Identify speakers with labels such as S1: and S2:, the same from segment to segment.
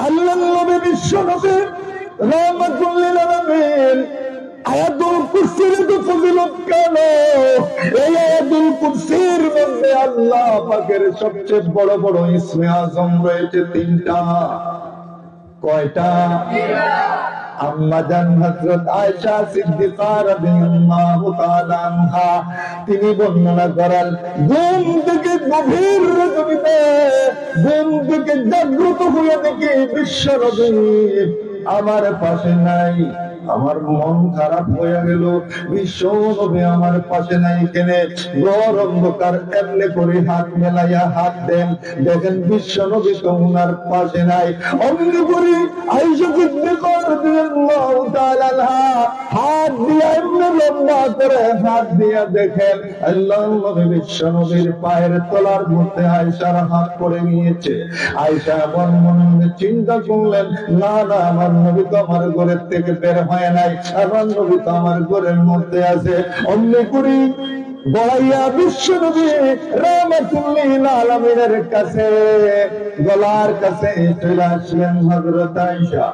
S1: আল্লাহর নবী বিশ্ব নবী রাহমাতুল লিল আলামিন আয়াতুল কুরসির তো ফজিলত কেন? এই আয়াতুল কুরসির মধ্যে আল্লাহ পাকের সবচেয়ে বড় বড় ইসমে আযম রয়েছে তিনটা। কয়টা? আম্মাজান হযরত আয়েশা সিদ্দিকা রাদিয়াল্লাহু তাআলা আনহা তিনি বর্ণনা করেন, ঘুম থেকে গভীর রাতে ঘুম থেকে জাগ্রত হয়ে দেখি বিশ্ব নবী আমার পাশে নাই। আমার মন খারাপ হয়ে গেল, বিশ্ব নবী আমার পাশে নাই কেনে? ঘর অন্ধকার, এমনি করে হাত মেলাইয়া হাত দেন, দেখেন বিশ্ব নবী তো উনার পাশে নাই। অমনি করে আয়েশা সিদ্দিকা রাদিয়াল্লাহু তাআলা আনহা হাত দিয়া এমনি লম্বা করে হাত দিয়া দেখেন আল্লাহর নবী বিশ্ব নবীর পায়ের তলার মধ্যে আয়েশার হাত পড়ে গিয়েছে। আয়েশা মনে মনে চিন্তা করলেন, না না, আমার নবী তো আমার ঘরের থেকে বের হয় নাই, আমার নবী তো আমার ঘরের মধ্যে আছে। অমনি করি গড়াইয়া বিশ্ব নবী রাহমাতুল লিল আলামিনের কাছে গলার কাছে চলে আসলেন হযরত আয়েশা।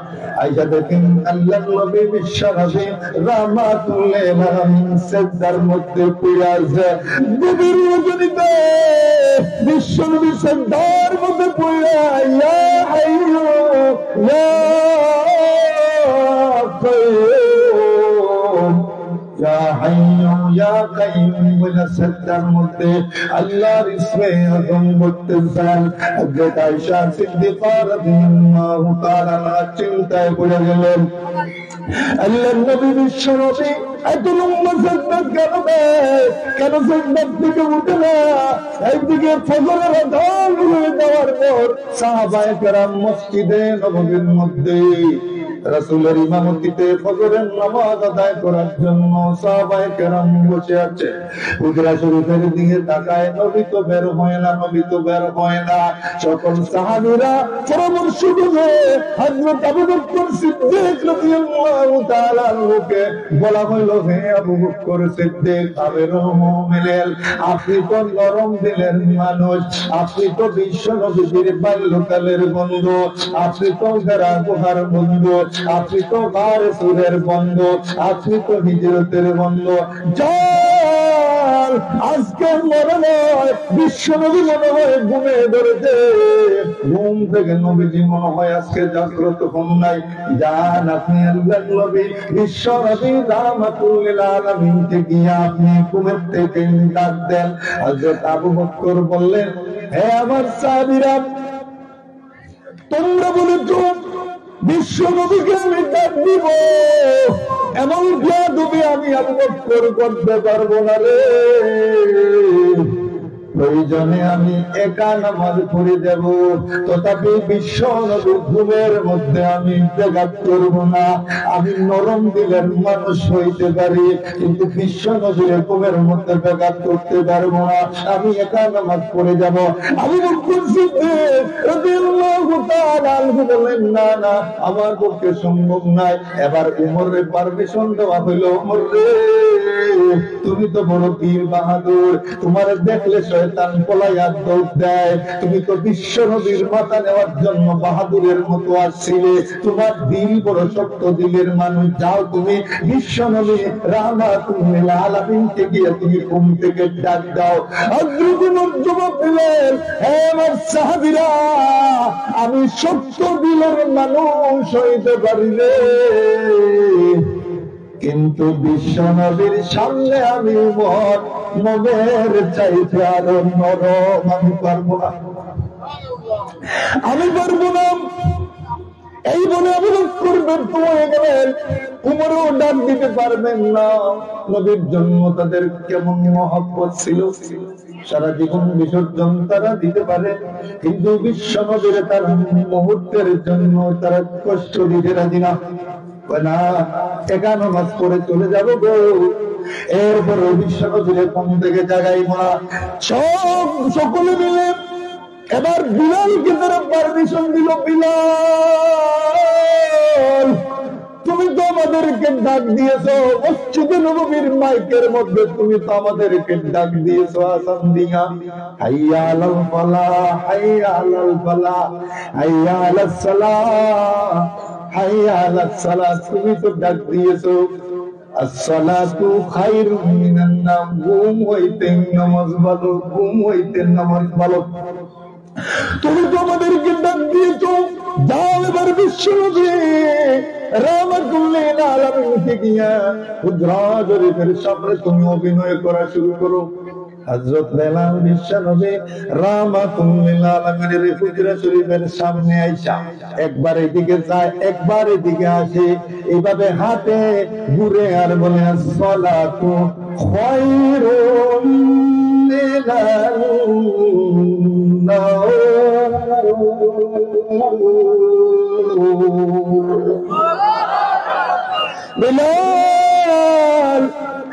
S1: আয়েশা দেখেন আল্লাহর নবী বিশ্ব নবী রাহমাতুল লিল আলামিন সিজদার মধ্যে পড়ে আছে। গভীর রজনীতে বিশ্ব নবী সিজদার মধ্যে পড়ে ইয়া হাইয়ু ইয়া কাইয়ুম ইয়া হাইয়ু ইয়া কাইয়ুম বলে সিজদার মধ্যে আল্লাহর ইসমে আযম বলতেছেন। হযরত আয়েশা সিদ্দিকা রাদিয়াল্লাহু তাআলা আনহা চিন্তায় পড়ে গেলেন, আল্লাহর নবী বিশ্ব নবী এত লম্বা সিজদা কেন দেয়? কেন সিজদার থেকে উঠে না? একদিকে ফজরের আযান হয়ে যাওয়ার পর সাহাবায়ে কেরাম মসজিদে নববীর মধ্যে রাসূলের ইমামতিতে ফজরের নামাজ আদায় করার জন্য সাহাবায়ে কেরাম বসে আছে। হুজরা শরীফের দিকে তাকায়, নবী তো বের হয় না, নবী তো বের হয় না। সকল সাহাবীরা পরামর্শ করে হযরত আবু বকর সিদ্দিক রাদিয়াল্লাহু তাআলা আনহুকে বলা হলো, হে আবু বকর সিদ্দিক আমিরুল মুমিনিন, আপনি তো নরম দিলের মানুষ, আপনি তো বিশ্ব নবীর বাল্যকালের বন্ধু, আপনি তো যারা গুহার বন্ধু, আপনি তো গারেসুরের বন্ধু, আপনি তো হিজরতের বন্ধু। আজকে মনে হয় বিশ্ব নবী মনে হয় ঘুমে ধরেছে, ঘুম থেকে নবীজি মনে হয় আজকে জাগ্রত হন নাই। যান আপনি আল্লাহর নবী বিশ্ব নবী রাহমাতুল লিল আলামিনকে গিয়ে আপনি ঘুমের থেকে ডাক দেন। হযরত আবু বকর বললেন, হে আমার সাহাবীরা, তোমরা বলেছো বিশ্ব নবীকে আমি ডাক দিব, এমন বেয়াদবি আমি আবু বকর করতে পারবো না রে। প্রয়োজনে আমি একা নামাজ পড়ে দেব, তথাপি বিশ্ব নবীর ঘুমের মধ্যে আমি ব্যাঘাত করব না। আমি নরম দিলের মানুষ হইতে পারি, কিন্তু বিশ্ব নবীর ঘুমের মধ্যে ব্যাঘাত করতে পারবো না। আমি একা নামাজ পড়ে যাব। আবু বকর সিদ্দিক রাদিয়াল্লাহু তাআলা আনহু বললেন, না না, আমার পক্ষে সম্ভব নাই। এবার উমরের পারমিশন দেওয়া হইল। উমর রে, তুমি তো বড় বীর বাহাদুর, তোমার দেখলে শয়তান পলাইয়া দৌড় দেয়। তুমি তো বিশ্ব নবীর মাথা নেওয়ার জন্য বাহাদুরের মতো আসছিলে, তোমার দিল বড় শক্ত দিলের মানুষ। যাও, তুমি বিশ্ব নবী রাহমাতুল লিল আলামিনকে গিয়ে তুমি ঘুম থেকে ডাক দাও। হযরত ওমর জবাব দিলেন, হে আমার সাহাবীরা, আমি শক্ত দিলের মানুষ হইতে পারি রে, কিন্তু বিশ্ব নবীর সামনে আমি মনের চাইতে আরো নরম। আমি পারবো না, আমি পারবো না। এই বলে আবু বকর ব্যর্থ হয়ে গেলেন। উমরও ডাক দিতে পারবেন না। নবীর জন্য তাদের কেমন মহব্বত ছিল, সারা জীবন বিসর্জন তারা দিতে পারে, কিন্তু বিশ্ব নবীর তার মুহূর্তের জন্য তারা কষ্ট দিতে রাজি না। না, একা নামাজ পড়ে চলে যাবো গো। এরপর বিশ্ব নবীর কোন থেকে জাগাইব না। সকলে মিলে এবার বিলালকে তারা পারমিশন দিল, বিলাল তুমি তো আমার আমাদেরকে ডাক দিয়েছো মসজিদে নববীর মাইকের মধ্যে, তুমি তো আমাদেরকে ডাক দিয়েছো আসান দিয়া, হাইয়া আলাল ফালাহ, হাইয়া আলাল ফালাহ, হাইয়া আলাস সালাহ, হাইয়া আলাস সালাহ, তুমি তো ডাক দিয়েছো আসসালাতু খায়রুম মিনান নাওম, ঘুম হইতে নামাজ ভালো, ঘুম হইতে নামাজ ভালো। তুমি তো আমাদেরকে ডাক দিয়েছো, যাও এবার বিশ্বনবী রাহমাতুল্লিল আলামিনকে গিয়া হুজরা শরীফের সামনে তুমি অভিনয় করা শুরু করো। হযরত বেলাল বিশ্বনবী রাহমাতুল্লিল আলামিনের হুজরা শরীফের সামনে আইসা একবার এদিকে যায়, একবার এদিকে আসে, এইভাবে হাতে ঘুরে আর বলে আসসালাতু খায়রুম মিনান নাওম। বেলাল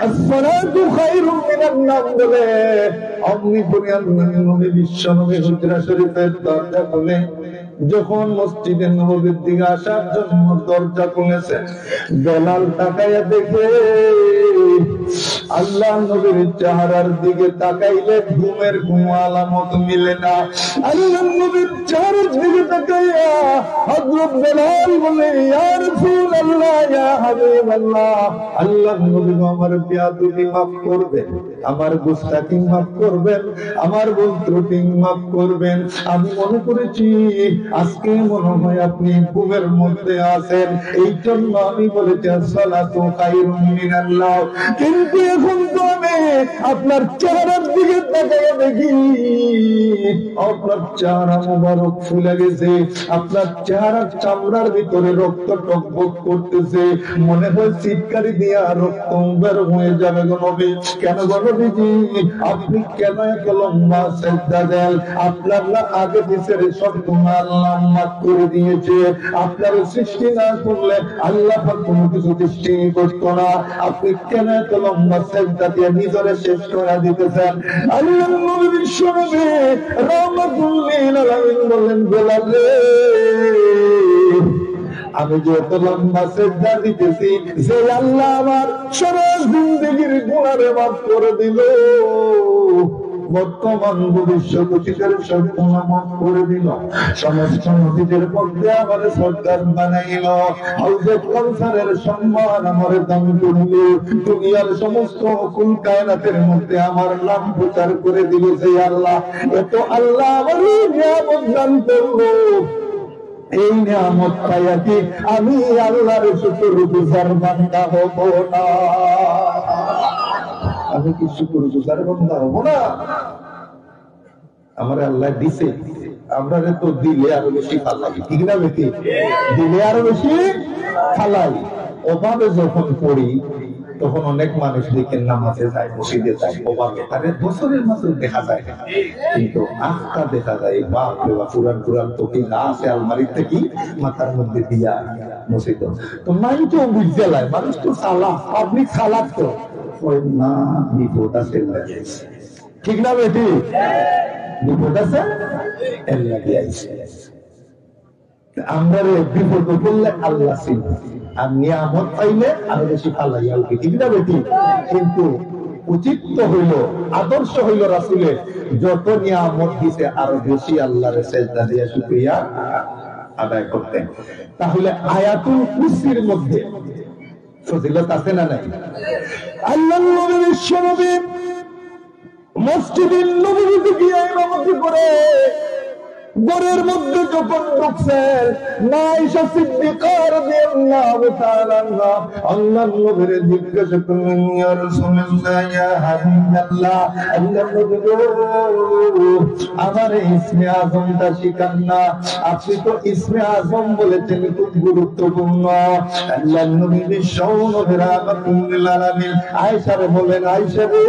S1: আসসালাতু খায়রুম মিনান নাওম বলে অমনি দুনিয়ার নবী বিশ্বনবী হুজরা শরীফের দরজা খুলে যখন মসজিদের নববীর দিকে আসার জন্য দরজা খুলেছে, বেলাল তাকাইয়া দেখে আল্লাহ নবীর চেহারার দিকে তাকাইলে ঘুমের কোনো আলামত মিলে না। আল্লাহ নবীর চেহারার দিকে তাকাইয়া হযরত বেলাল বলে, ইয়া রাসূলুল্লাহ, ইয়া হাবিবাল্লাহ, আল্লাহ নবী আমার বেয়াদবি মাফ করবেন, আমার গুস্তাখি মাফ করবেন, আমার ভুল ত্রুটি মাফ করবেন। আমি মনে করেছি আজকে মনে হয় আপনি ঘুমের মধ্যে আছেন, এই জন্য আমি বলেছি আসসালাতু খায়রুম মিনান নাওম। কিন্তু এখন তো আমি আপনার চেহারার দিকে তাকাইয়া দেখি আপনার চেহারা মোবারক ফুলে গেছে, আপনার চেহারার চামড়ার ভিতরে রক্ত টকবক করতেছে, মনে হয় চিৎকারি দিয়া রক্ত বের হয়ে যাবে গো নবী। কেন গো নবীজি, আপনি কেন এত লম্বা সেজদা দেন? আপনার না আগে পিছের সব গুনাহ আল্লাহ মাফ করে দিয়েছে, আপনার সৃষ্টি না করলে আল্লাহ পাক কোনো কিছু সৃষ্টি করতো না, আপনি কেন এত লম্বা সেজদা দিয়ে নিজরে শেষ করে দিতেছেন? আল্লাহ নবী বিশ্বনবী রাহমাতুল্লিল আলামিন বলেন, বেলাল রে, আমি যে এত লম্বা সেজদা দিতেছি, যে আল্লাহ আমার সারা জিন্দেগির গুনাহ মাফ করে দিল, বর্তমান ভবিষ্যৎ অতীতের সব গুনাহ মাফ করে দিল, সমস্ত নদীদের মধ্যে আমার সরদার বানাইল, হাউজে কাউসারের সম্মান আমার দান করল, দুনিয়ার সমস্ত কুল কায়নাতের মধ্যে আমার নাম প্রচার করে দিল। যে আল্লাহ, এত আল্লাহ আমার নিয়ামত দান করলো, এই নিয়ামত পাইয়া কি আমি আল্লাহর শুকরগুজার বান্দা হব না? আমি কি শুকরগুজার বান্দা হব না? আমার আল্লাহ দিছে, আমরা তো দিলে আরো বেশি ফালাই, ঠিক না বেশি? দিলে আরো বেশি ফালাই। অভাবে যখন পড়ি তখন অনেক মানুষ দেখেন নামাজে যায়, মসজিদে যায়, অভাবে তাদের বছরের মাত্র দেখা যায়, কিন্তু আস্থা দেখা যায়। বাপ রে বাপ, পুরান পুরান তোকে না আছে আলমারি থেকে মাথার মধ্যে দিয়া মসজিদ। তো মানুষ তো বুঝালায়, মানুষ তো সালাক, পাবলিক সালাক, তো না বিপদ আছে, ঠিক না বেটি? বিপদ আছে, এর লাগে আইছে। আমরা বিপদ করলে আল্লাহ চিনি, আর নিয়ামত পাইলে আরো বেশি ফালাইয়া উঠি, ঠিক না বেটি? কিন্তু উচিত হইল, আদর্শ হইল রাসূলের, যত নিয়ামত দিছে আরো বেশি আল্লাহর সেজদা দিয়ে শুকরিয়া আদায় করতেন। তাহলে আয়াতুল কুরসির মধ্যে ফজিলত আছে না নাই? আল্লাহর নবী বিশ্বনবী মসজিদে নববীতে গিয়ে ইমামতি করে ঘরের মধ্যে যখন ঢুকছেন, আয়েশা সিদ্দিকা রাদিয়াল্লাহু তাআলা আনহা আল্লাহর নবীর জিজ্ঞাসা করলেন, ইয়া রাসূলুল্লাহ, ইয়া হাবিবাল্লাহ, আল্লাহর নবী গো, আমার ইসমে আযমটা শিখান না, আপনি তো ইসমে আযম বলেছেন খুব গুরুত্বপূর্ণ। আল্লাহর নবী বিশ্বনবী রাহমাতুল্লিল আলামিন আয়েশারে বলেন, আয়েশা রে,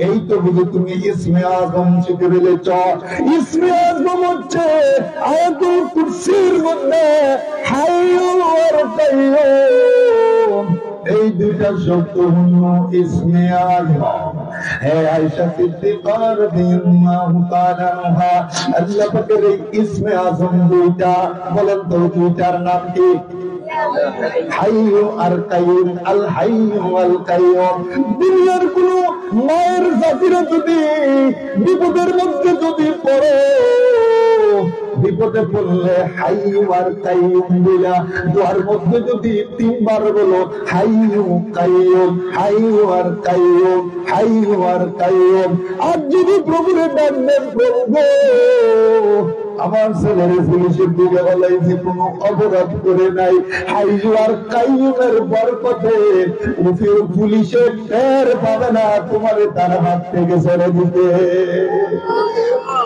S1: এই তো বুঝি তুমি ইসমে আযম শিখে ফেলেছ। ইসমে আযম হচ্ছে আয়াতুল কুরসির মধ্যে হাইয়্যু আর কাইয়্যুম, এই দুইটা শব্দ হলো ইসমে আযম। হে আয়েশা সিদ্দিকা রাদিয়াল্লাহু তাআলা আনহা, আল্লাহ পাকের এই ইসমে আযম দুইটা, বলেন তো দুইটার নাম কি? হাইয়্যু আর কাইয়্যুম, আল হাইয়্যু আল কাইয়্যুম। দুনিয়ার কোন মায়ের জাতিরা যদি বিপদের মধ্যে যদি পড়ে, বিপদে পড়লে হাইয়্যু আর কাইয়্যুম বলা দোয়ার মধ্যে যদি 3 বার বলো হাইয়্যু কাইয়্যুম, হাইয়্যু আর কাইয়্যুম, হাইয়্যু আর কাইয়্যুম। আর যদি প্রভুরে ডাকবেন, প্রভু আমার ছেলের পুলিশের দিকে বলাইছে, কোনো অপরাধ করে নাই, হাইয়্যু আর কাইয়্যুমের বরকতে পুলিশে টের পাবে না তোমারে তার হাত থেকে ছেড়ে দিতে।